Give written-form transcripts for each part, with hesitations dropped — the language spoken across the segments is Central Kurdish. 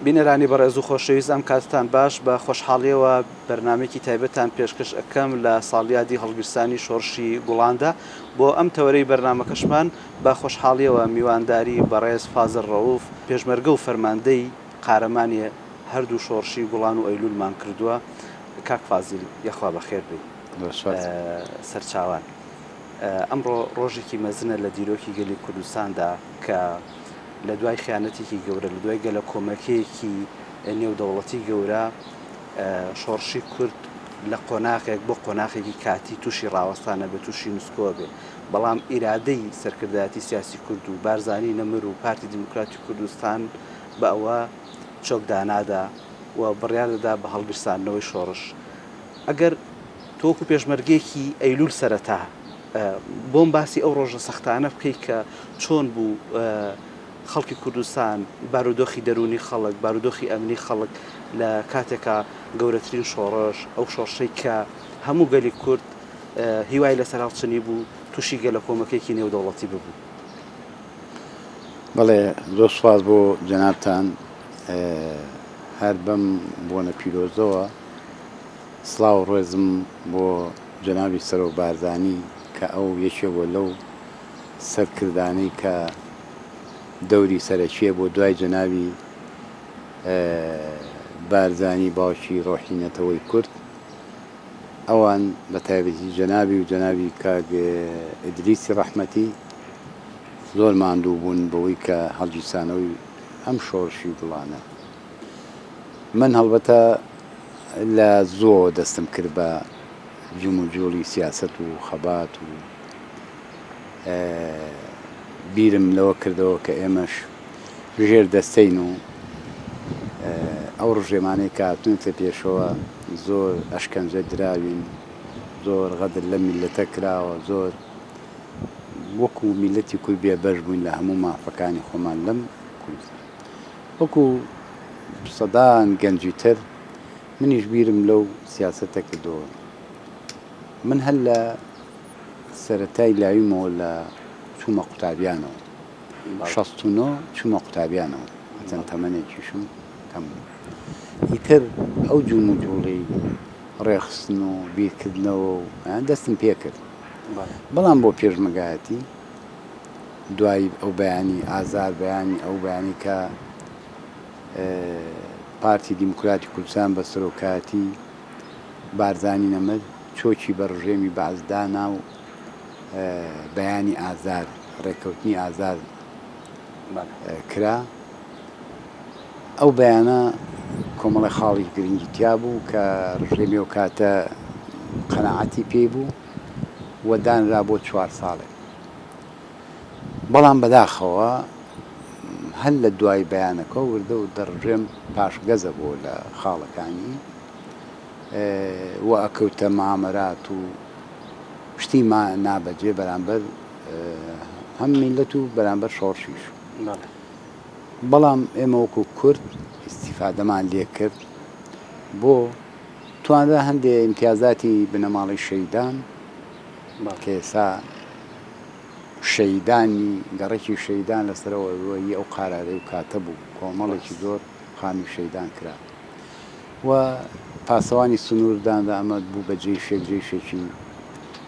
بینەرانی بەڕێز و خۆشەویست ئەم کاتتان باش بە خۆشحاڵیەوە بەرنمێکی تایبەتان پێشکەش ئەەکەم لە ساڵیادی هەڵگرستانی شۆڕشی گوڵاندا بۆ ئەم تەوەرەی بەرنمەکەشمان بە خۆشحاڵیەوە میوانداری بەڕێز فازر ڕەوف پێشمەرگە و فەرماندەی قارەمانی هەردوو شۆڕشی گوڵان و ئەیلولمان کردووە. کاک فازیل یەخوا بەخێر بێ سەرچاوان. ئەمڕۆ ڕۆژێکی مەزنە لە دیرۆکی گەلی کوردستاندا کە لە دوای خیانەتێکی گەورە لە دوای گەلە کۆمەکەیەکی نێودەوڵەتی گەورە شۆڕشی کورد لە قۆناغێک بۆ قۆناغێکی کاتی تووشی ڕاوەستانە بە تووشی نووسکۆ بێ، بەڵام ئیرادەی سەرکردایەتی سیاسی کورد و بارزانی نەمر و پارتی دیموکراتی کوردستان بە ئەوە چۆکدانادا و بڕیاردەدا بە هەڵگرستانەوەی شۆڕش. ئەگەر تۆکو پێشمەرگێکی ئەیلول سەرەتا بۆم باسی ئەو ڕۆژە سەختانە بکەیت کە چۆن بوو خەڵکی کوردستان بارودۆخی دەرونی خەڵک بارودۆخی ئەمنی خەڵک لە کاتێکە گەورەترین شۆڕش ئەو شۆڕشەی کە هەموو گەلی کورد هیوای لەسەر هەڵچنی بوو تووشی گەلە کۆمەکێکی نێودەوڵەتی ببوو. بەڵێ زۆر سوپاس بۆ جەنابتان، هەر بەم بۆنە پیرۆزەوە سڵاو ڕێزم بۆ جەنابی سەرۆک بارزانی کە ئەو یەکێکە لەو سەرکردانەی کە دەوری سەرەکیە بۆ دوای جەنابی بارزانی باوکی ڕۆحینەتەوەی کورد، ئەوان بە تایبەتی جەنابی و جەنابی کاک ئیدریسی ڕەحمەتی زۆر ماندوو بوون بەوەی کە هەڵگیرسانەوەی ئەم شۆڕشی گوڵانە. من هەڵبەتە لە زۆر دەستم کرد بە جوم و جۆڵی سیاست و خەبات و بیرم لەوە کردەوە کە ئێمەش ژێر دەستەین و ئەو ڕژێمانەی کاتونتە پێشەوە زۆر ئەشکەنجە دراوین، زۆر غەدر لە میلەتە کراوە، زۆر وەکو میلەتی کورد بێبەش بووین لە هەموو مافەکانی خۆمان لەم کوردستان. وەکو سەدان گەنجی تر منیش بیرم لەو سیاسەتە کردەوە. من هەر لە سەرەتای لاویمەوە لە چوومە قوتابیانەوە 69 چوومە قوتابیانەوە، چەند تەمەنێکیشم کەم بوو. ئیتر ئەو جوون و جوڵی ڕێخستن و بیرکردنەوە و دەستم پێ کرد. بەڵام بۆ پێشمەرگایەتی دوای ئەو بەیانی ئازار بەیانی ئەو بەیانی کە پارتی دیموکراتی کوردستان بە سەرۆکایەتی بارزانی نەمر چۆکی بە ڕژێمی بەعزدانا و بەیانی ئازار ڕێکەوتنی ئازار کرا، ئەو بەیانە کۆمەڵی خاڵی گرنگی تیا بوو کە ڕژێمی و کاتە قەناعەتی پێی بوو و دانرا بۆ 4 ساڵێک. بەڵام بەداخەوە هەر لە دوای بەیانەکە وردە و دەڕژێم پاشگەزە بۆ لە خاڵەکانی و ئەکەوتە مامەرات و شتی نابەجێ بەرامبەر هەم میلەت و بەرامبەر شۆڕشیش. بەڵام ئێمە وەکو کورد ئیستیفادەمان لێ کرد بۆ توانرا هەندێک ئیمتیازاتی بنەماڵی شەیدان کە ئێستا شەیدانی گەڕێکی شەیدان لەسەرەوە ئەو قارارەی و کاتە بوو کۆمەڵێکی زۆر خانی شەیدان کرا و پاسەوانی سنوورداندا ئەمە بوو بە جێشێکی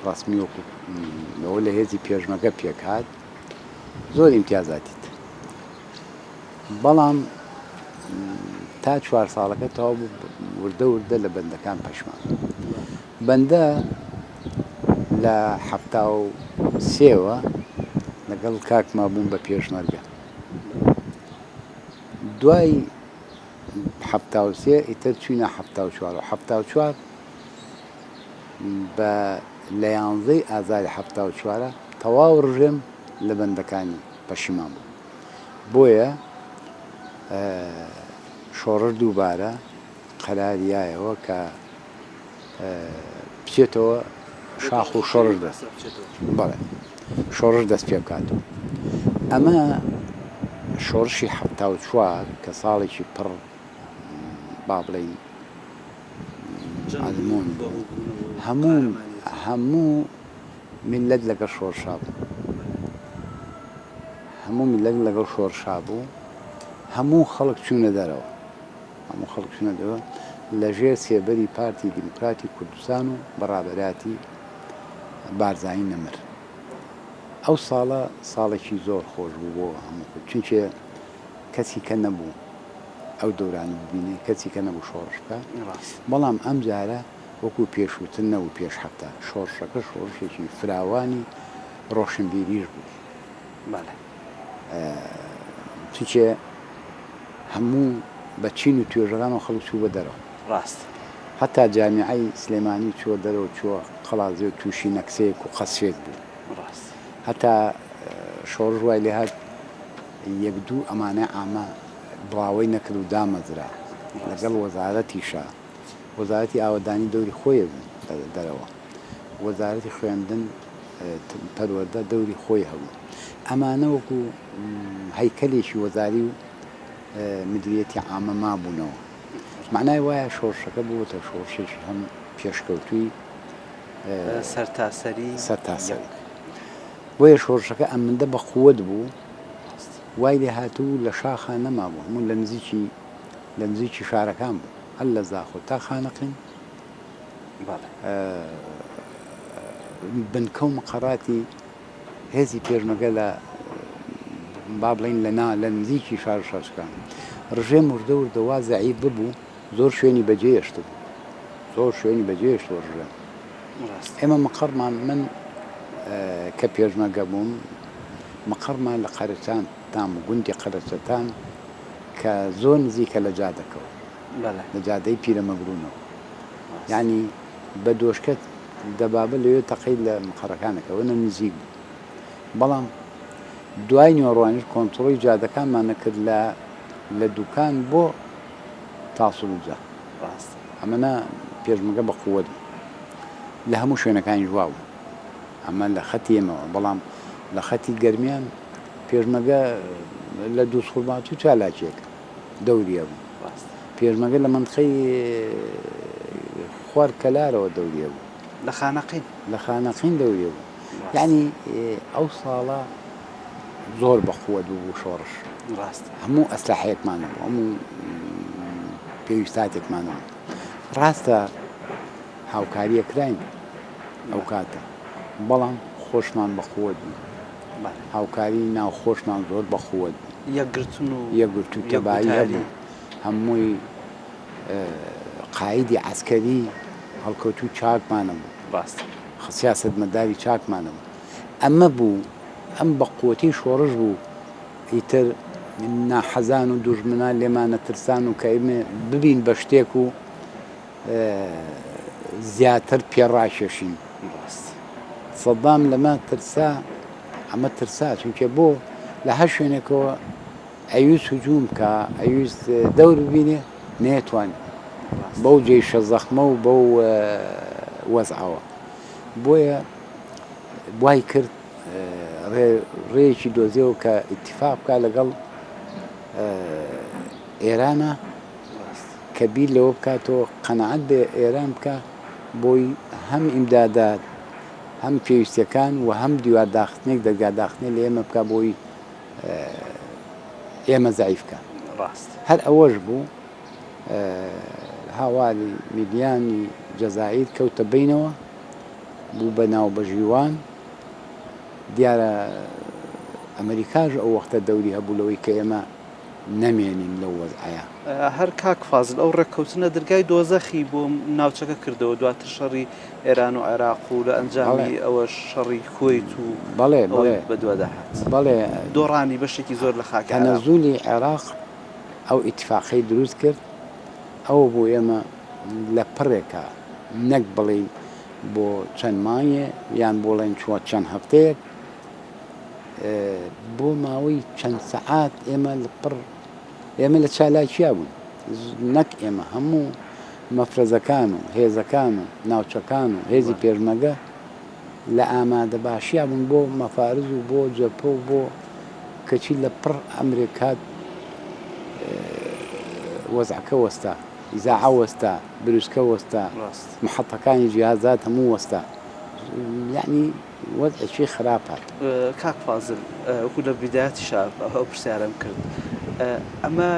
ڕسمی وەکو ئەوە لە هێزی پێشمەرگە پێکهات زۆر ئیمتیازاتی تر. بەڵام تا 4 ساڵەکە تەواو وردە لە بەندەکان پەشمان. بەندە لە 73 لەگەڵ کاکما بووم بە پێشمەرگە. دوای 73 ئیتر چوینە 74 بە لە 11 ئازاری 74 تەواو ڕژێم لە بەندەکانی پەشیمان بوو. بۆیە شۆڕش دووبارە قەراریایەوە کە بچێتەوە شاخ و شۆڕش دەست بەڵێ شۆڕش دەست پێ بکاتەوە. ئەمە شۆڕشی 74 کە ساڵێکی پڕ با بڵێین ئازمون هەموو میلەت لەگەڵ شۆڕشا بوو، هەموو میلەت لەگەڵ شۆڕشا بوو، هەموو خەڵک چوونە دەرەوە هەموو خەڵک چونەدەوە لەژێر سێبەری پارتی دیموکراتی کوردستان و بەڕابەراتی بارزانی نەمر. ئەو ساڵە ساڵێکی زۆر خۆش بوو بۆ هەموو کورد، چونکە کەسی کە نەبوو ئەو دەوران ببینێ، کەسی کە نەبوو شۆڕش بکە، بەڵام ئەم جارە وەکو پێشووتر نەبوو پێش هەفتە شۆڕشەکە شۆڕشێکی فراوانی ڕۆشنبیریش بوو. چونکە هەموو بە چین و توێژەکان و خەڵک چوو بە دەرەوە، ڕاست هەتا جامیعەی سلێمانی چوە دەرەوە، چووە قەڵازێ و تووشی نەکسەیەک و قەسوێت بوو، هەتا شۆڕژ وای لێ هات یەک دوو ئەمانە ئامە بڵاوی نەکرد و دامەزرا لەگەڵ وەزارەتیشە، وەزارەتی ئاوەدانی دەوری خۆیە بوو دەرەوە، وەزارەتی خوێندن پەروەردە دەوری خۆی هەبوو. ئەمانە وەکو هەیکەلێکی وەزاری و مدیریەتی عامە مابوونەوە، معنای وایە شۆڕشەکە بووەتە شۆڕشێکی هەم پێشکەوتووی سەرتاسەری. بۆیە شۆڕشەکە ئەمەندە بە قووەت بوو، وای لێ هاتوو لە شاخە نەمابوو، هەموو لە نزیکی شارەکان بوو، هەر لە زاخۆ تا خانەقین بنکە و مقەڕاتی هێزی پێشمەرگە لە با بڵین لە نزیکی شار شارەکان ڕژێ وردە وردە وا زەعیف ببوو، زۆر شوێنی بەجێهێشت بوو، زۆر شوێنی بەجێهێشت ڕژێ. ئێمە مقڕمان من کە پێشمەرگە بووم مقڕمان لە قەرچان تام و گوندی قەرچەتان کە زۆر نزیکە لە جادەکەەوە، لە جادەی پیرەمەگرونەوە، یعنی بە دۆشکەت دەبابە لەوێ تەقەی لە مقڕەکانەکەەوە نزیک بوو. بەڵام دوای نیوەڕوانیش کۆنتڕۆی جادەکانمان نەکرد لە دوکان بۆ تاسوولجا، ئەمەە پێشمەرگە بە قووەت بوو لە هەموو شوێنەکانی ژوا بوو، ئەمە لە خەتی ئێمەوە. بەڵام لە خەتی گەرمیان پێشمەرگە لە دوو سوڵمات و چالاکێک دەوریە بوو، پێشمەرگە لە منطقەی خوار کەلارەوە دەوریە بوو، لە خانەقین دەوریە بوو. یعنی ئەو ساڵە زۆر بە قووەت بوو شۆڕش، هەموو ئەسلحەیەکمان بوو، هەموو پێویستاتێکمان بوو. ڕاستە هاوکاریە کراین ئەو کاتە، بەڵام خۆشمان بە قووەت بوو، هاوکاری ناوخۆشمان زۆر بە قووەت بوو، یەکگرتو و تەبایی هەبوو، هەمووی قایدی عەسکەری هەڵکەوتوو چاکمانە بوو، سیاسەتمەداری چاکمانە بوو. ئەمە بوو ئەم بە قووەتی شۆڕش بوو، ئیتر ناحەزان و دوژمنان لێمانە ترسان و کە ئێمە ببین بە شتێک و زیاتر پێڕاکێشین. سەدام لەمە ترسا، ئەمە ترسا، چونکە بۆ لە هەر شوێنێکەوە ئەویست هجووم بکە، ئەویست دەور ببینێ نەیەتوانێت بەو جێیشە زەخمە و بەو وەزعەوە. بۆیە وای کرد ڕێیەکی دۆزیەوە کە ئیتیفاق بکە لەگەڵ ئێرانە کە بیر لەوە بکاتەوە قەنەعەت بە ئێران بکە بۆی هەم ئیمدادات هەم پێویستیەکان و هەم دیوارداخستنێک دەرگاداخستنێ لە ئێمە بکە بۆی ئێمە زەعیف بکە. هەر ئەوەش بوو هاواری میلیانی جەزائیر کەوتە بینەوە بوو بە ناوبەژیوان. دیارە ئەمریکاش ئەو وەختە دەوری هەبوو لەوەی کە ئێمە نەمێنین لەو وەزعەیە. هەر کاک فازل ئەو ڕێککەوتنە دەرگای دۆزەخی بۆ ناوچەکە کردەوە دواتر شەڕی ئێران و عێراق و لە ئەنجامی ئەوە شەڕی کوێیت و بەدووە داهات. بەڵێ دۆڕانی بەشێکی زۆر لە خاک تەنەزولی عێراق ئەو ئیتیفاقی دروست کرد، ئەوە بۆ ئێمە لە پڕێکە نەک بڵێ بۆ چەند مایە یان بۆڵێن چوە چەند هەفتەیەک بۆ ماوەی چەند سەعات ئێمە لە چالاکییا بوون، نەک ئێمە هەموو مەفرەزەکان و هێزەکان و ناوچەکان و هێزی پێشمەرگە لە ئامادە باشییا بوون بۆ مەفارز و بۆ جەبهە و بۆ کەچی لە پڕ ئەمریکات وەزعەکە وەستا، ئیزاعە وەستا، بروسکە وەستا، محەتەکانی جیهازات هەموو وەستا، یعنی وەزعێکی خراپ هات. کاک فازل وەکو لە بیدایەتیشا ئەو پرسیارەم کرد، ئەمە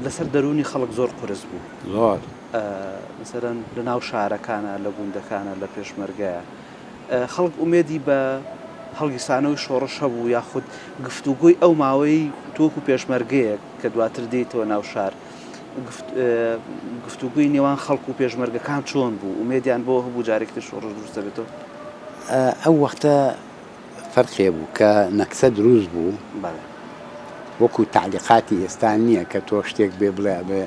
لەسەر دەرونی خەڵک زۆر قرس بوو زۆر مثلەن لە ناو شارەکانە لە گوندەکانە لە پێشمەرگەیە خەڵک ئومێدی بە هەڵگیرسانەوەی شۆڕش هەبوو یاخود گفتوگوی ئەو ماوەی تۆکو پێشمەرگەیە کە دواتر دێتەوە ناو شار گفتوگوی نێوان خەڵک و پێشمەرگەکان چۆن بوو ئومێدیان بۆ هەبوو جارێکتر شۆڕش دروست دەبێتەوە ئەو وەختە فەرقێ بوو کە نەکسە دروست بوو وەکو تعلیقاتی ئێستا نییە کە تۆ شتێک بێ بڵێ بێ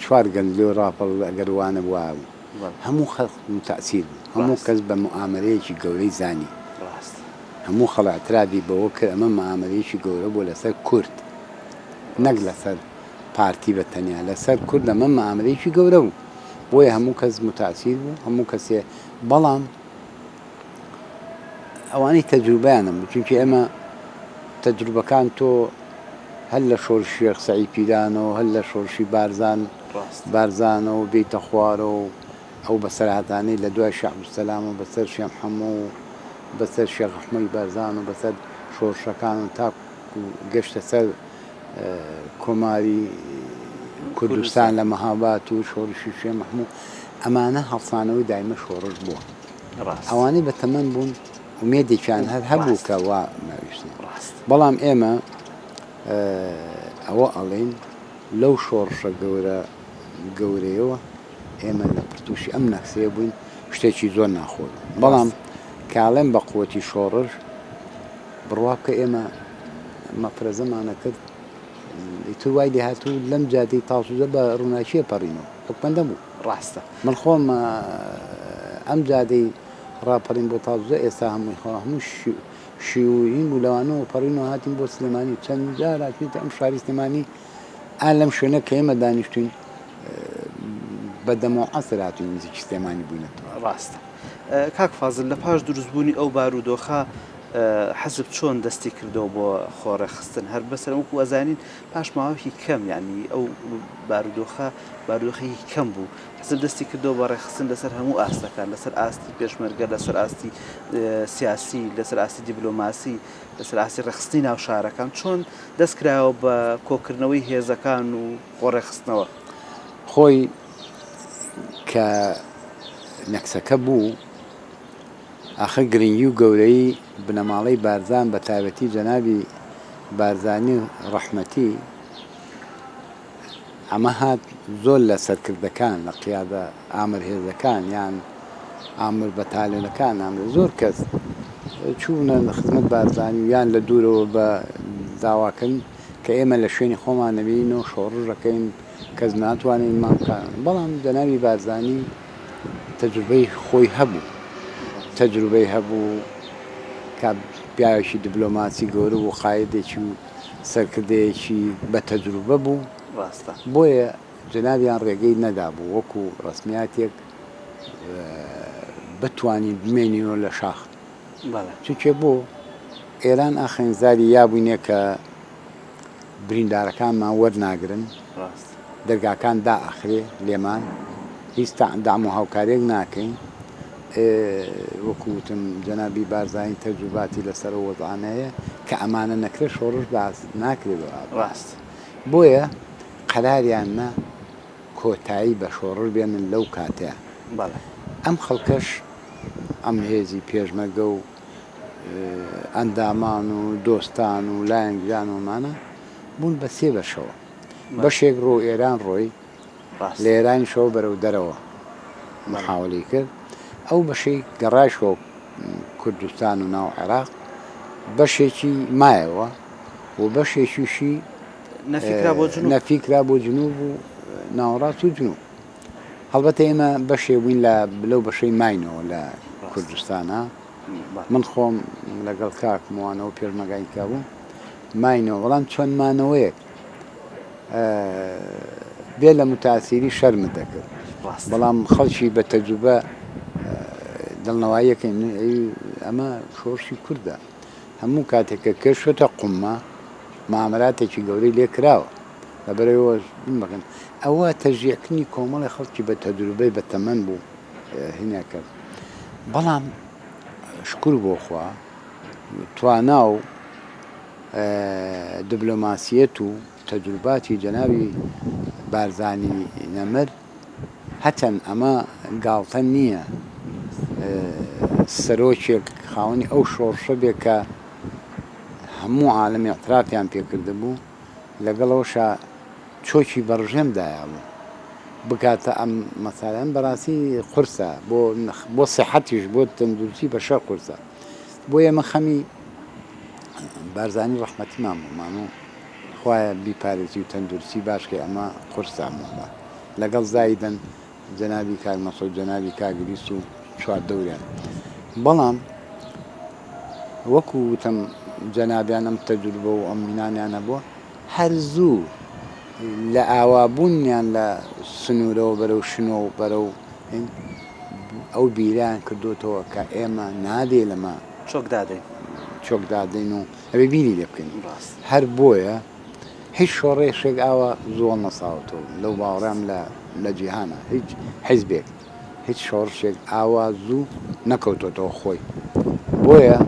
چوار گەنجلێ و ڕاپەڵ ئەگەروانە بووە هەموو خەڵک متەئسیر بوو هەموو کەس بە موعامەلەیەکی گەورەی زانی هەموو خەڵک اعترادی بەوە کرد ئەمە موعامەلەیەکی گەورە بوو لەسەر کورد نەک لەسەر پارتی بە تەنیا لەسەر کورد ئەمە موعامەلەیەکی گەورە بوو بۆیە هەموو کەس متەئسیر بوو هەموو کەسێ بەڵام ئەوانەی تەجروبەیانە بوو چونکە ئێمە تەجروبەکان تۆ هەل لە شۆڕشی شێخ سەعید پیرانەوە هەل لە شۆڕشی بارزانەوە بێتە خوارەوە ئەو بەسەرهاتانەی لە دوای شێخ عەبدولسەلام و بەسەر شێخ محەممەد و بەسەر شێخ ئەحمەدی بارزان و بەسەر شۆڕشەکان و تاکو گەشتە سەر کۆماری کوردستان لە مەهاباد و شۆڕشی شێخ محەممەد ئەمانە هەڵسانەوەی دایمە شۆڕش بووە ئەوانەی بەتەمەن بوون ومێدێکیان هەر هەبوو کە وا ناویستن بەڵام ئێمە ئەوە ئەڵێن لەو شۆڕشە گەورەیەوە ئێمە لە پرتوشی ئەم نەکسەیە بووین شتێکی زۆر ناخۆر بەڵام کاڵێن بە قووەتی شۆڕش بڕوا بکە ئێمە مەفرەزەمانە کرد ئیتر وای لێ هاتوو لەم جادەی تاوسوزە بە ڕووناکیە پەڕینەوە حکومەندە بوو ڕاستە من خۆم ئەم جادەی ڕاپەڕین بۆ تاوزە ئێستا هەموو شیوین بوو لەوانەوە پەڕینەوە هاتین بۆ سلێمانی چەند جاراکێتە ئەم شاری سلێمانی ئا لەم شوێنە کە ئێمە دانیشتوین بەدەمەوە عەسر هاتوین نزیکی سلێمانی بووینەتەوە ڕاستە کاک فازڵ لە پاش دروستبوونی ئەو بارودۆخە حەزب چۆن دەستی کردەوە بۆ خۆڕەخستن هەر بەسەر وەکو ئەزانین پاش ماوەی کەم ینی ئەو بارودۆخەی کەم بوو حەزب دەستی کردەوە بە ڕێخستن لەسەر هەموو ئاستەکان لەسەر ئاستی پێشمەرگە لەسەر ئاستی سیاسی لەسەر ئاستی دیبلۆماسی لەسەر ئاستی ڕێخستی ناو شارەکان چۆن دەستکرایەوە بە کۆکردنەوەی هێزەکان و خۆڕێخستنەوە خۆی کە نەکسەکە بوو ئاخە گرنگی و گەورەی بنەماڵەی بارزان بە تایبەتی جەنابی بارزانی ڕەحمەتی ئەمە هات زۆر لە سەرکردەکان لە قیادە ئامر هێزەکان یان ئامر بەتالۆنەکان ئامر زۆر کەس چوونە خزمەت بارزانی و یان لە دوورەوە بە داواکەن کە ئێمە لە شوێنی خۆمان نەبینەوە شۆڕش دەکەین کەس ناتوانین مامکان بەڵام جەنابی بارزانی تەجروبەی خۆی هەبوو کە پیاوێکی دیبلۆماسی گەورە و قایدێکی و سەرکردەیەکی بە تەجروبە بوو بۆیە جەنابیان ڕێگەی نەدابوو وەکو ڕسمیاتێک بتوانین بمێنینەوە لە شاخ چونکە بۆ ئێران ئاخەنزاری یابووینێ کە بریندارەکانمان وەرناگرن دەرگاکان دائەخرێ لێمان هیچ دام و هاوکارێک ناکەین وەکوتم جەنابی بارزانی تەجروباتی لەسەر وەزانەیە کە ئەمانە نەکرێت شۆڕش باس ناکرێتەوە ڕاست بۆیە قەراریانە کۆتایی بە شۆڕش بێنن لەو کاتەیە ئەم خەڵکەش ئەم هێزی پێشمەرگە و ئەندامان و دۆستان و لایەنگیان ومانە بوون بە سێ بەشەوە بەشێک ڕۆ ئێران ڕۆی لە ئێرانیشەوە بەرەو دەرەوە محاولی کرد ئەو بەشەی گەڕایشەوە کوردستان و ناو عێراق بەشێکی مایەوە و بەشێکیشی نەفیکرا بۆ جنوب و ناوەڕاست و جنوب هەڵبەتە ئێمە بەشێ بووین لەو بەشەی ماینەوە لە کوردستانە من خۆم لەگەڵ کاکموانەوە پێشمەرگایکا بوو ماینەوە بەڵام چۆنمانەوەیەک بێ لە متاسیری شەرمت دەکرد بەڵام خەڵکی بە تەجروبە دڵنەواییەکەی ئەمە شۆڕشی کووردە هەموو کاتێککە کەشتە قوممە مامەراتێکی گەورەی لێ کراوە لەبەرەوە بکەن ئەوە تەژیەکردنی کۆمەڵی خەڵکی بە تەجروبەی بە تەمەن بوو هینە کرد بەڵام شکر بۆ خوا توانا و دیبلۆماسیەت و تەجروباتی جەنابی بارزانی نەمر هەچەند ئەمە گاڵتە نییە سەرۆکێک خاوەنی ئەو شۆڕشە بێ کە هەموو عالەمی اعترافیان پێکرده بوو لەگەڵەوەشە چۆکی بەڕژێمدایە بوو بکاتە ئەم مەسالەن بەڕاستی قورسە بۆ سیحەتیش بۆ تەندروستی بەشەر قورسە بۆ ئێمە خەمی بارزانی ڕەحمەتیمان بوومان و خوایە بیپارێزی و تەندروستی باشکە ئەمە قورسامەوە لەگەڵ زایدەن جەنابی کاک مەسعود جەنابی کاگریست و چواردەوریان بەڵام وەکو وتم جەنابیان ئەم تەجروبە و ئەم بینانیانە بووە هەر زوو لە ئاوابوونیان لە سنوورەوە بەرەو شنۆ و بەرەو ئەو بیریان کردوتەوە کە ئێمە نادێ لەمە چۆک دادەین و ئەوێ بیری لێ بکەین هەر بۆیە هیچ شۆڕێشێک ئاوە زۆر نەساوتەوە لەو باوەڕام لە جیهانە هیچ حیزبێک هیچ شۆڕشێک ئاوا زوو نەکەوتۆتەوە خۆی بۆیە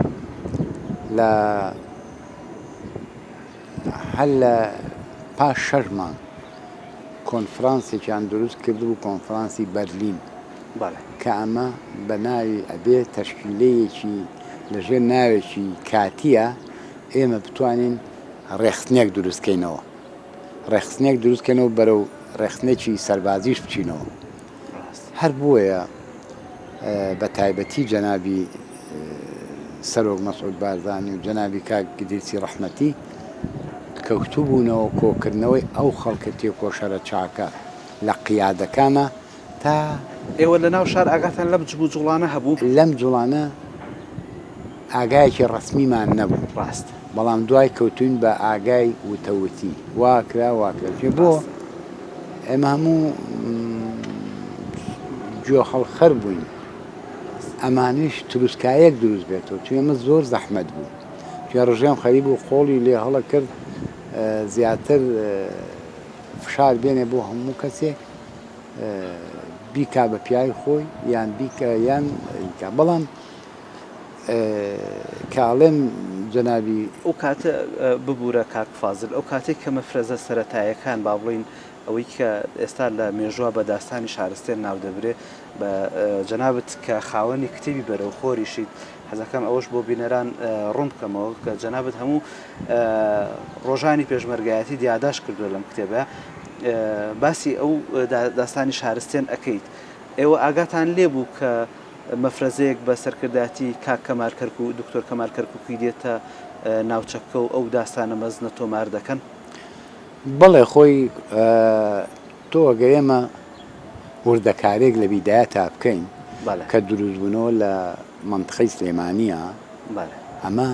هەر لە پاش 6 مانگ کۆنفرانسێکیان دروست کرد و کۆنفرانسی بەرلین کە ئەمە بە ناوی ئەبێ تەشکیلەیەکی لەژێر ناوێکی کاتیە ئێمە بتوانین ڕێخستنێک دروستکەینەوە ڕێخستنێک دروستکەینەوە بەرەو ڕێخستنێکی سەربازیش بچینەوە هەر بۆیە بە تایبەتی جەنابی سەرۆک مەسعود بارزانی و جەنابی کاک گدرسی ڕەحمەتی کەوتوو بوونەوە کۆکردنەوەی ئەو خەڵکە تێکۆشەرە چاکە لە قیادەکانە تا ئێوە لە ناو شار ئاگاتان لەم جوڵانە هەبوو لەم جوڵانە ئاگایەکی ڕسمیمان نەبوو ڕاست بەڵام دوای کەوتوین بە ئاگای وتەوتی واکرا بۆ ئێمە هەموو گوێ هەڵخەر بووین ئەمانش تروسکایەک دروست بێتەوە چون ئێمە زۆر زەحمەت بوو چون ڕژێم خەریب و خۆڵی لێ هەڵە کرد زیاتر فشار بێنێ بۆ هەموو کەسێک بیکا بە پیاوی خۆی یان بیکە یان بەڵام کاڵێم جەنابی ئەو کاتە ببوورە کاک فازل ئەو کاتێک کە مەفرەزە سەرەتایەکان با بڵین ئەوەی کە ئێستا لە مێژووە بە داستانی شارستێن ناو دەبرێ بە جەنابەت کە خاوەنی کتێبی بەرەو خۆریشیت حەزەکەم ئەوەش بۆ بینەران ڕوون بکەمەوە کە جەنابەت هەموو ڕۆژانی پێشمەرگایەتی دیاداش کردووە لەم کتێبە باسی ئەو داستانی شارستێن ئەەکەیت ئێوە ئاگاتان لێبوو کە مەفرەزەیەک بە سەرکرداتی کاک کەمال کەرکوک و دکتۆر کەمال کەرکووکی دێتە ناوچەکە و ئەو داستانە مەزنە تۆمار دەکەن بەڵێ خۆی تۆ ئەگەر ئێمە وردەکارێک لە بیدایە تا بکەین کە دروستبوونەوە لە منتخەی سلێمانیە ئەمە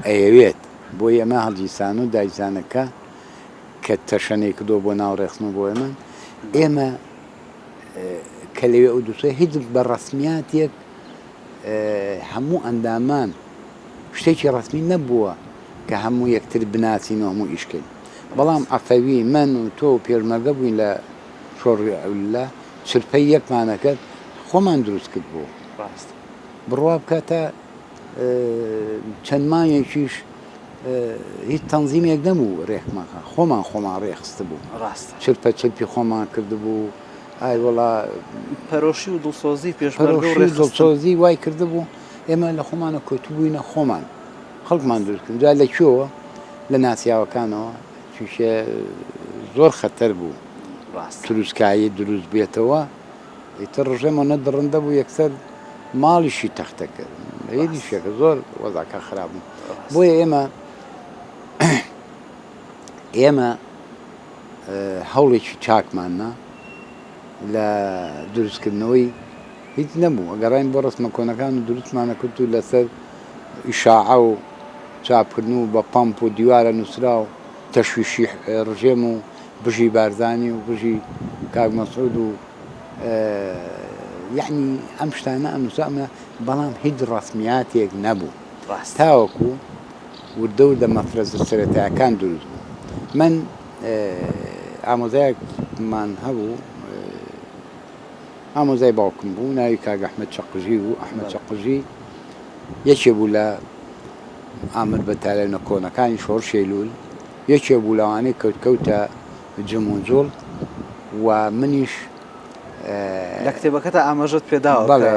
ئەیەوێت بۆ ئێمە هەڵگیرسان و دایزانەکە کە تەشەنێک کردۆ بۆ ناو ڕێخستن بۆ ئێمە کە لەوێ ئەو دووسێ هیچ بە ڕسمیاتێک هەموو ئەندامان شتێکی ڕسمی نەبووە کە هەموو یەکتر بناسین و هەموو ئیشکەین بەڵام ئەفەوی من و تۆ و پێشمەرگە بووین لە شۆڕی ئەوللا چرپەی یەکمانەکەت خۆمان دروست کرد بوو بڕوا بکاتە چەند مانگێکیش هیچ تەنزیمێک نەبوو ڕێکماکە خۆمان ڕێخست بوو چرپە چرپی خۆمان کردبوو ئای وەڵا پەرۆشی و دڵسۆزی دڵسۆزی وای کرده بوو ئێمە لە خۆمانە کۆتبووینە خۆمان خەڵکمان دروستکردن جا لە کوێوە لە ناسیاوەکانەوە چونکە زۆر خەتەر بوو تروسکایی دروست بێتەوە ئیتر ڕژێمە نەدڕندە بوو یەکسەر ماڵیشی تەختە کرد هێدی شێکە زۆر وەزاکە خراپ بوو بۆیە ئێمە هەوڵێکی چاکماننا لە دروستکردنەوەی هیچ نەبوو ئەگەڕین بۆ ڕستمە کۆنەکان و دروستمانە کرد و لەسەر ئیشاعە و چاپکردن و بە پەمپ و دیوارە نووسرا و تەشویشی ڕژێم و بژی بارزانی و بژی کاک مەسعود و یعنی ئەم شتانە ئەم نووسامە بەڵام هیچ ڕسمیاتێک نەبوو تاوەکو وردە و دە مەفرەزە سەرەتایەکان دروست بوو من ئامۆزایەکمان هەبوو ئامۆزای باوکم بوو ناوی کاک ئەحمەد چەقژی و ئەحمەد چەقژی یەکێ بوو لە ئامر بە تالێنە کۆنەکانی شۆڕ شێلول یەکێ بوو لەوانەی کەوتکەوتە جم و جۆڵ و منیش لە کتێبەکەتە ئاماژەت پێداوە بەڵێ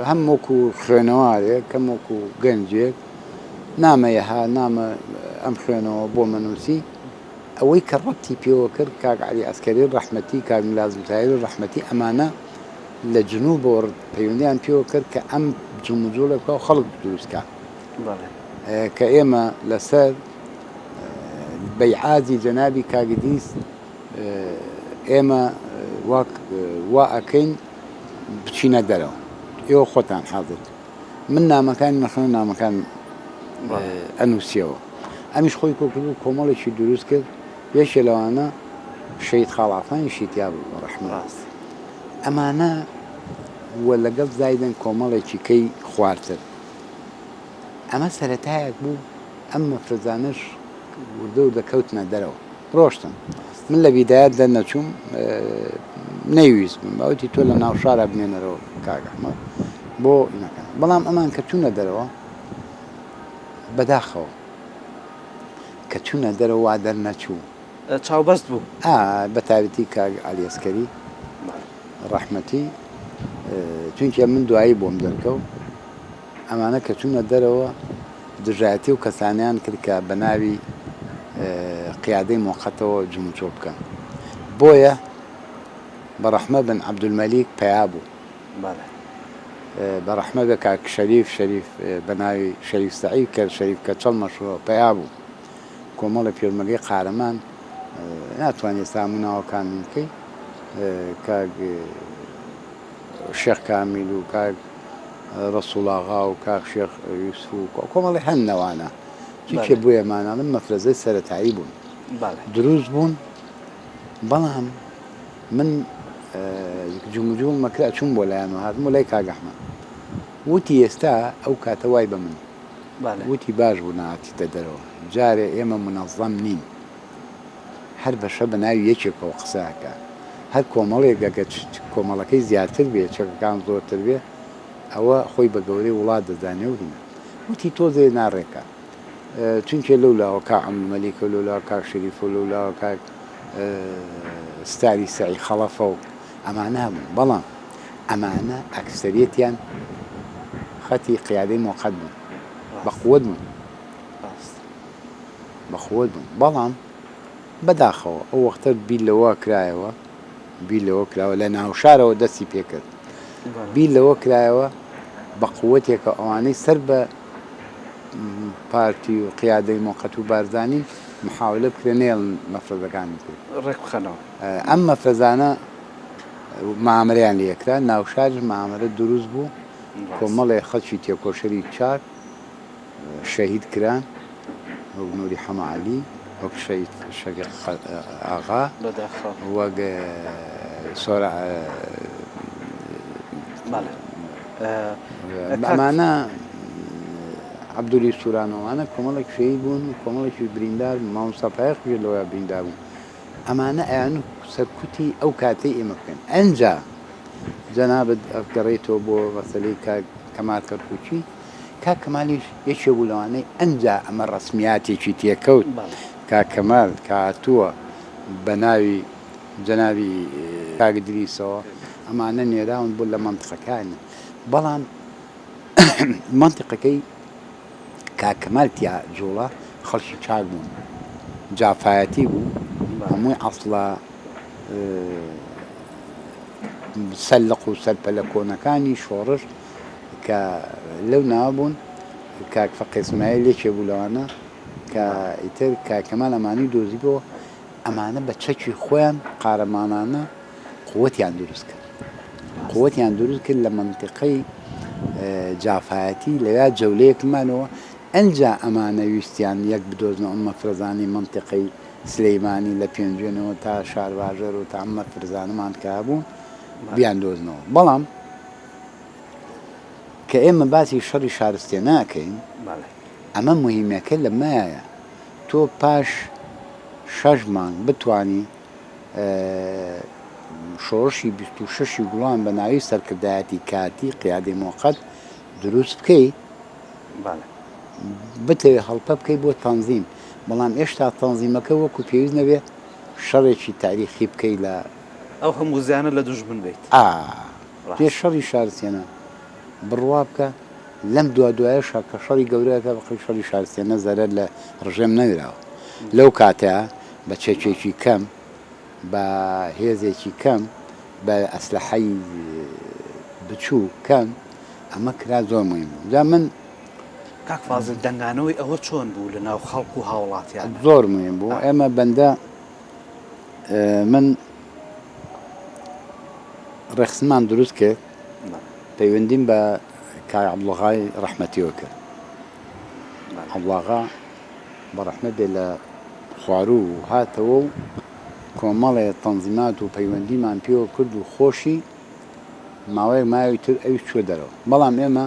هەم وەکو خوێنەوارێک کەم وەکو گەنجێک نامەیەها نامە ئەم خوێنەوە بۆ منووسی ئەوەی کە ڕەتی پێوە کرد کاک عەلی ئەسکەری ڕەحمەتی کاک ملازم تاهیر ڕەحمەتی ئەمانە لە جنوبەوە پەیوەندیان پێوە کرد کە ئەم جم و جۆڵە بکە و خەڵک دروستکە کە ئێمە لەسەر بەیعازی جەنابی کاگدیس ئێمە وا ئەکەین بچینە دەرەوە ئێوە خۆتان حاضر من نامەکانی نەخۆن نامەکان ئەنووسیەوە ئەمیش خۆی کۆکردو کۆمەڵێکی دروست کرد یەکێ لەوانە شەید خاڵافانی تیا بوو ڕەحمەت ئەمانە وە لەگەڵ زایدن کۆمەڵێکی کەی خواردتر ئەمە سەرەتایەک بوو ئەم مەفرەزانش وردە و دەکەوتنە دەرەوە ڕۆشتن من لە بیدایەت دەرنەچووم نەیویست بووم باوتی تۆ لە ناو شارە بنێنەرەوە کاگەحمە بۆ ئینەکان بەڵام ئەمان کە چوونە دەرەوە بەداخەوە کە چوونە دەرەوە وا دەرنەچوو چاوبەست بوو بە تاویتی کاگ عەلی ئەسکەری ڕەحمەتی چونکە من دوایی بۆم دەرکەوت ئەمانە کە چوونە دەرەوە دژایەتی و کەسانیان کرد کە بە ناوی قیادەی مۆقەتەوە جموچۆ بکەن بۆیە بە ڕەحمە بن عەبدولمەلیک پەیا بوو بە ڕەحمە بە کاک شەریف بە ناوی شەریف سەعید کە شەریف کەچەڵ مەشهوڕە پەیا بوو کۆمەڵە پێرمەگەی قارەمان ناتوانێت ساموو ناوەکان بکەی کاک شێخ کامیل و کاک ڕەسوڵاغا و کاک شێخ یوسف و کۆمەڵی هەن نەوانە چونکە بۆیە ماناڵم مەفرەزەی سەرەتایی بوون دروست بوون بەڵام من جومجوم مەکرا چوون بۆ لایەنەوە هاتم و لای کاگەحمە وتی ئێستا ئەو کاتە وای بە من وتی باش بوو نهاتیتە دەرەوە جارێ ئێمە منەظەم نین هەر بەشە بە ناوی یەکێکەوە قسەکە هەر کۆمەڵێک ئەگە کۆمەڵەکەی زیاتر بێ چەکەکان زۆرتر بێ ئەوە خۆی بە گەورەی وڵات دەزانێ و هینە وتی تۆزێ ناڕێکە چونکە لەولاوە کا عەبدولمەلیکە و لەولاوە کاک شەریف و لەولاوە کاک ستاری سەعی خەڵەفە و ئەمانە هەبوون بەڵام ئەمانە ئەکسەریەتیان خەتی قیادەی مۆقەت بوون بەقووەت بوون بەڵام بەداخەوە ئەو وەختە بیر لەوە کرایەوە لە ناوشارەوە دەستی پێکرد بیر لەوە کرایەوە بە قووەتێکە ئەوانەی سەر بە پارتی و قیادەی مۆقەت و بارزانانی محاولە بکرێ نێڵ مەفرەزەکانی کرد ڕێک بخەنەوە ئەم مەفرەزانە مامەرەیان لێکرا ناوشارش مامەرە دروست بوو کۆمەڵێ خەڵکی تێکۆشەری چاک شەهید کران وەک نووری حەماعەلی وەک شەقیق ئاغا وەک ئەمانە عەبدولی سوورانەوانە کۆمەڵێک شەهید بوون کۆمەڵێکی بریندار مامۆستا پایەخ لەوە بریندار بوون ئەمانە ئەیان سەرکوتی ئەو کاتەی ئێمە بکەن ئەنجا جەنابەت ئەگەڕێیتەوە بۆ مەسەلەی کاک کەمال کەرکووچی کاک کەمالیش یەکێ بوو لەوانەی ئەنجا ئەمە ڕەسمیاتێکی تێکەوت کاک کەمال کە هاتووە بە ناوی جەنابی کاک دریسەوە ئەمانە نێراون بوو لە مەنتقەکانە بەڵام مەنتقەکەی کاک کەمال تیا جوڵە خەڵکی چاک بوون جافایەتی بوو هەمووی عەسڵە سەلق و سەرپەلە کۆنەکانی شۆڕش کە لەو ناوە بوون کاک فەقی ئیسماعیل یەکێ بوو لەوانە کە ئیتر کاک کەمال ئەمانەی دۆزیبەوە ئەمانە بە چەکی خۆیان قارەمانانە قووەتیان دروست کرد لە مەنتیقەی جافایەتی لەویا جەولەیەکمانەوە ئەنجا ئەمانە ویستیان یەک بدۆزنەوە ئەم مەفرەزانی مەنتیقەی سلەیمانی لە پێنجێنەوە تا شارواژەر و تا ئەم مەفرەزانەمان کە بوون بیان دۆزنەوە بەڵام کە ئێمە باسی شەڕی شارستێ ناکەین ئەمە مهمەکە لە مایە تۆ پاش 6 مانگ بتوانی شۆڕشی 26 گوڵان بە ناوی سەرکردایەتی کاتی قیادەی مۆقەت دروست بکەیت بتەوێ هەڵپە بکەی بۆ تەنزیم بەڵام ئێشتا تەنزیمەکە وەکو پێویست نەبێ شەڕێکی تاریخی بکەی لە ئەو هەموو زیانە لە دوژمن بێت پێ شەڕی شارستێنە بڕوا بکە لەم دوایەشە کە شەڕی گەورەکە بەقی شەڕی شارستێنە زەرەر لە ڕژێم نەوراوە لەو کاتەیە بە چێچێکی کەم بە هێزێکی کەم بە ئەسلحەی بچوو کەم ئەمە کرا زۆر مهم بوو جا من کاک فازل دەنگانەوەی ئەوە چۆن بوو لە ناو خەڵک و هاوڵاتیان زۆر مهم بوو ئێمە بەندە من ڕێخسمان دروست کرد پەیوەندیم بە کاک عەبدوڵغای ڕەحمەتیەوە کرد عەبدوڵغا بە ڕەحمەت بێ لە خواروو هاتەوە و کۆمەڵێ تەنزیمات و پەیوەندیمان پێوە کرد و خۆشی ماوەیەک ماوەی تر ئەویش چوە دەرەوە بەڵام ئێمە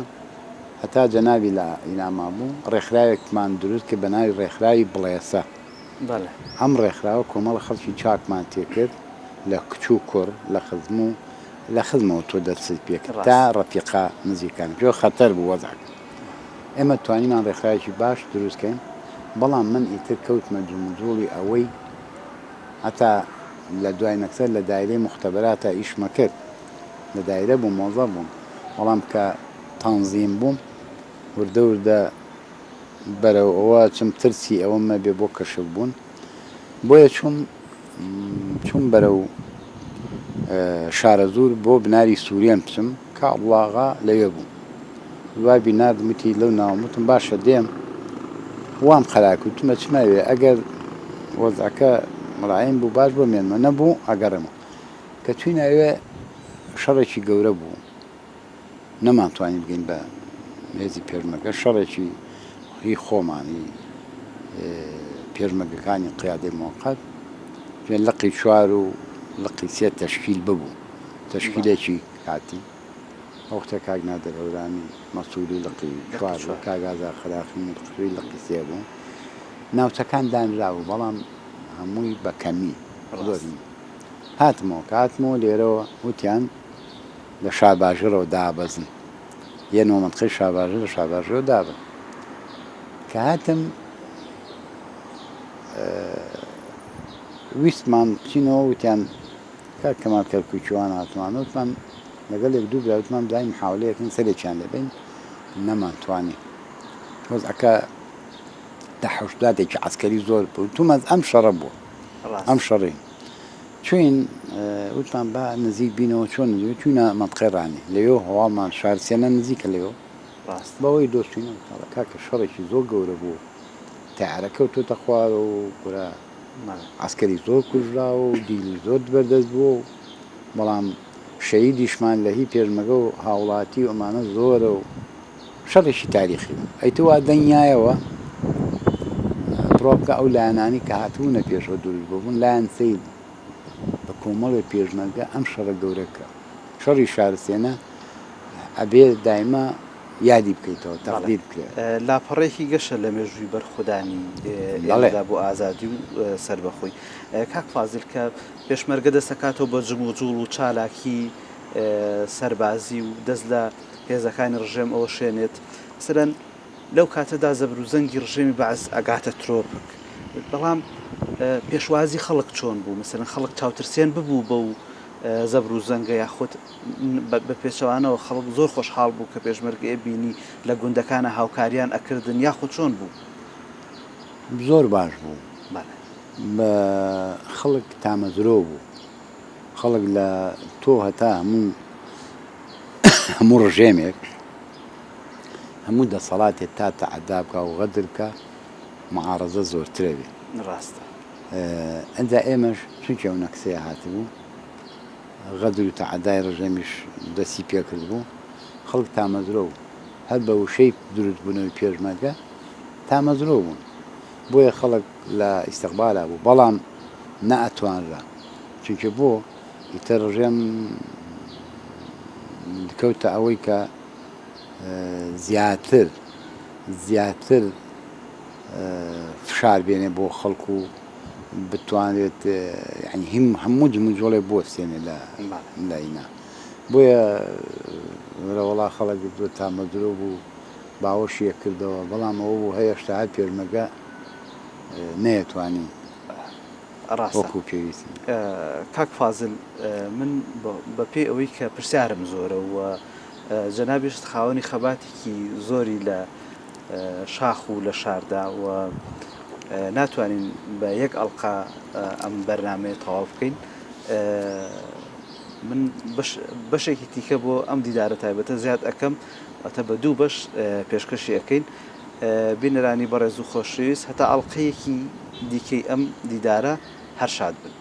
هەتا جەنابی لە ئیناما بوو ڕێکخراوێکمان دروست کرد بە ناوی ڕێکخراوی بڵێسە ئەم ڕێکخراوە کۆمەڵە خەڵکی چاکمان تێکرد لە کچ و کوڕ لە خزمەوە تۆ دەرست پێکرد تا ڕەفیقا نزیکان پێوە خەتەر بوو وەزعک ئێمە توانیمان ڕێکخراوێکی باش دروستکەین بەڵام من ئیتر کەوتمە جوڵی ئەوەی هەتا لە دوای مەکسەر لە دایرەی مختبەراتە ئیشمە کرد لە دایرە بوو مۆزە بووم بەڵام کە تەنزیم بووم وردە وردە بەرەو ئەوە چم ترسی ئەوەمە بێ بۆ کەشف بوون بۆیە چوم بەرەو شارە زوور بۆ بناری سووریان بچم کە عەبدوڵغا لەوێ بوو دوای بیناردم وتی لەو ناومتم باشە دێم وام خەراک وتمە چماوێ ئەگەر وەزعەکە مڵایەن بوو باش بۆ مێنمە نەبوو ئەگەڕێمەوە کە چووینە ئەوێ شەڕێکی گەورە بوو نەمانتوانی بگەین بە هێزی پێشمەرگە شەڕێکی هی خۆمانی پێشمەرگەکانی قیادەی موقەت لقی 4 و لقی 3 تەشکیل ببوو تەشکیلێکی کاتی وەختە کاک نادر هەورانی مەسوولی لقی 4 و کاک ئازا خەراخی مڵقوی لقی 3 بوو ناوچەکان دانراوە بەڵام هەمووی بە کەمی زۆری هاتمەوە لێرەوە وتیان لە شاباژرەوە دابەزن یە نۆمەندقەی شاباژر لە شاباژرەوە دابن کە هاتم ویستمان بچینەوە وتیان کار کەمال کەرکووچوان هاتوانە وتمان لەگەڵ یەک دوو براوتمان بداین محاولەیەکەین سەرێکیان لەبین نەمانتوانی وەزعەکە دەحەوشدادێکی عەسکەری زۆر بوو تومەز ئەم شەڕە بووە ئەم شەڕی چوین وتمان با نزیک بینەوە چۆن نزیک چوینە مەنطقەی ڕانی لەوێ هەواڵمان شارستێنە نزیکە لەوێ بەوەی دۆستوینە کاکە شەڕێکی زۆر گەورە بوو تەیارە کەوتۆتە خوارەوە و گورە عەسکەری زۆر کوژراوە و دیلی زۆر بەردەست بووە و بەڵام شەهیدیشمان لە هی پێشمەرگە و هاوڵاتی و ئەمانە زۆرە و شەڕێکی تاریخی بوو ئەیتوا دەنیایەوە بڕۆ بکە ئەو لایەنانی کە هاتوونە پێشەوە دروست بوون لایەن سەید بە کۆمەڵی پێشمەرگە ئەم شەڕە گەورەکە شەڕی شارستێنە ئەبێ دایما یادی بکەیتەوە تەقدیر بکرێت لاپەڕێکی گەشە لە مێژووی بەرخودانی ئێمەدا بۆ ئازادی و سەربەخۆی کاک فازل کە پێشمەرگە دەسەکاتەوە بە جم و جوڵ و چالاکی سەربازی و دەست لە هێزەکانی ڕژێم ئەوە شوێنێت سەرەن لەو کاتەدا زەبر و زەنگی ڕژێمی بەعز ئەگاتە ترۆپک بەڵام پێشوازی خەڵک چۆن بوو مەسەرەن خەڵک چاوترسێن ببوو بەو زەبر و زەنگە یاخود بە پێچەوانەوە خەڵک زۆر خۆشحاڵ بوو کە پێشمەرگە بینی لە گوندەکانە هاوکاریان ئەکردن یاخود چۆن بوو زۆر باش بوو بە خەڵک تامەزرۆ بوو خەڵک لە تۆ هەتا هەموو ڕژێمێک هەموو دەسەڵاتێک تا تەعەدا بکە و غەدر بکە مەعارەزە زۆرترە بێ ڕاستە ئەنجا ئێمەش چونکە ئەو نەکسەیە هاتبوو غەدر و تەعەدای ڕژێمیش دەستی پێکرد بوو خەڵک تامەزرۆ بوو هەر بە وشەی دروست بوونەوەی پێشمەرگە تامەزرۆ بوون بۆیە خەڵک لە ئیستیقبالا بوو بەڵام نەئەتوانرا چونکە بۆ ئیتر ڕژێم کەوتە ئەوەی کە زیاتر فشار بێنێ بۆ خەڵکو و بتوانێت ینی هەموو جموجۆڵێ بوەستێنێ لە ئینا بۆیە وڵا خەڵک زۆر تامەزرۆ بوو باوەشیە کردەوە بەڵام ئەوە بوو هەیەشتا هەر پێرمەگە نەیەتوانی ڕاستە وەکو پێویستی. کاک فازل من بە پێی ئەوەی کە پرسیارم زۆرە و جەنابیش خاوەنی خەباتێکی زۆری لە شاخ و لە شاردا و ناتوانین بە یەک ئەڵقا ئەم بەرنامەیە تەواو بکەین. من بەشێکی تیکە بۆ ئەم دیدارە تایبەتە زیاد ئەەکەم ئەتە بە دوو بەش پێشکەشی ئەەکەین. بینەرانی بەڕێز و خۆشەویست هەتا ئەڵقەیەکی دیکەی ئەم دیدارە هەر شاد بن.